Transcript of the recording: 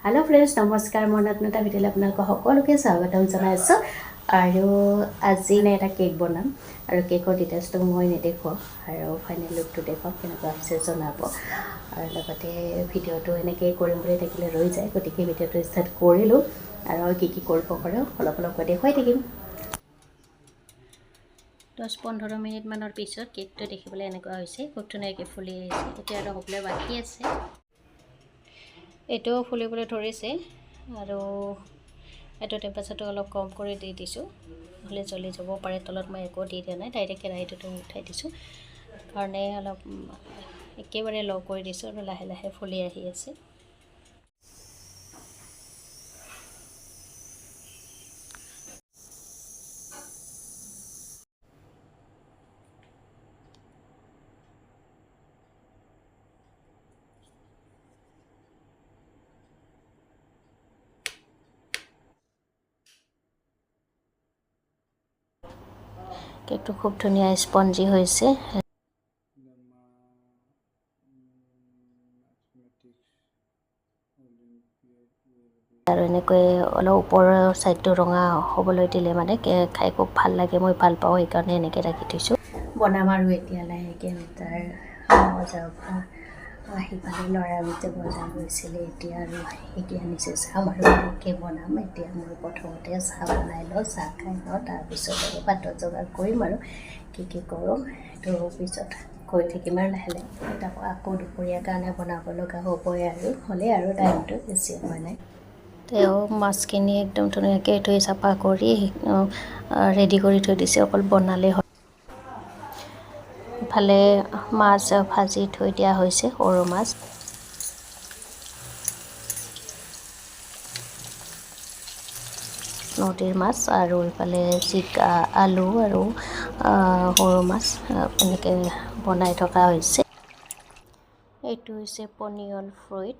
hello friends नमस्कार मैं नतुन এটা ভিডিঅ'লৈ আপোনালোক সকলোকে স্বাগতম জনাইছো আৰু আজি না এটা কেক বনাম আৰু কেকৰ ডিটেইলছটো মই নেদেখো আৰু ফাইনেল লুকটো দেখক কেনেকুৱা হৈছে জনাব আৰু লগতে ভিডিঅ'টো এনেকৈ কৰিম বুলি থাকিলে ৰৈ যায় গতিকে ভিডিঅ'টো ষ্টাৰ্ট কৰিলো আৰু কি কৰিব পাৰো অলপ দেখুৱাই থাকিম 10-15 মিনিট মানৰ পিছত কেকটো দেখিবলৈ এনেকুৱা হৈছে খুব ধুনীয়াকৈ ফুলি আহিছে এতিয়া আৰু হ'বলৈ বাকি আছে এটো ফুলিবলৈ ধৰিছে আৰু এটো টেম্পাৰেচাৰটো অলপ কম কৰি দি দিছো হলে জ্বলি যাব পাৰে তলত মই একো দি দিয়া নাই ডাইৰেক্ট কেৰাহীটো উঠাই দিছো কাৰণে অলপ একেবাৰে ল কৰি দিছো আৰু লাহে লাহে ফুলি আহি আছে কেকটো খুব ধুনীয়া স্পঞ্জি হৈছে আৰু এনেকৈ অলপ ওপৰৰ সাইডটো ৰঙা হ'বলৈ দিলে মানে খাই খুব ভাল লাগে মই ভাল পাওঁ এই কাৰণে এনেকৈ ৰাখি থৈছো বনাম আৰু এতিয়া লাহেকৈ তাৰ বজাৰ পৰা আহি পালে ল'ৰা বিতে বজাৰ গৈছিলে এতিয়া আৰু শিকি আনিছে চাহ আৰু কেক বনাম এতিয়া মই প্ৰথমতে চাহ বনাই লওঁ চাহ খাই লওঁ তাৰপিছত আৰু ভাতৰ যোগাৰ কৰিম আৰু কি কৰোঁ সেইটো পিছত কৈ থাকিম আৰু লাহে লাহে তাৰপৰা আকৌ দুপৰীয়াৰ কাৰণে বনাব লগা হ'বই আৰু হ'লে আৰু টাইমটো বেছি হোৱা নাই তেও মাছখিনি একদম ধুনীয়াকৈ ধুই চাফা কৰি ৰেডি কৰি থৈ দিছে অকল বনালে ইফালে মাছ ভাজি থৈ দিয়া হৈছে সৰু মাছ নদীৰ মাছ আৰু ইফালে জিকা আলু আৰু সৰু মাছ এনেকৈ বনাই থকা হৈছে এইটো হৈছে পনিয়ল ফ্ৰুইট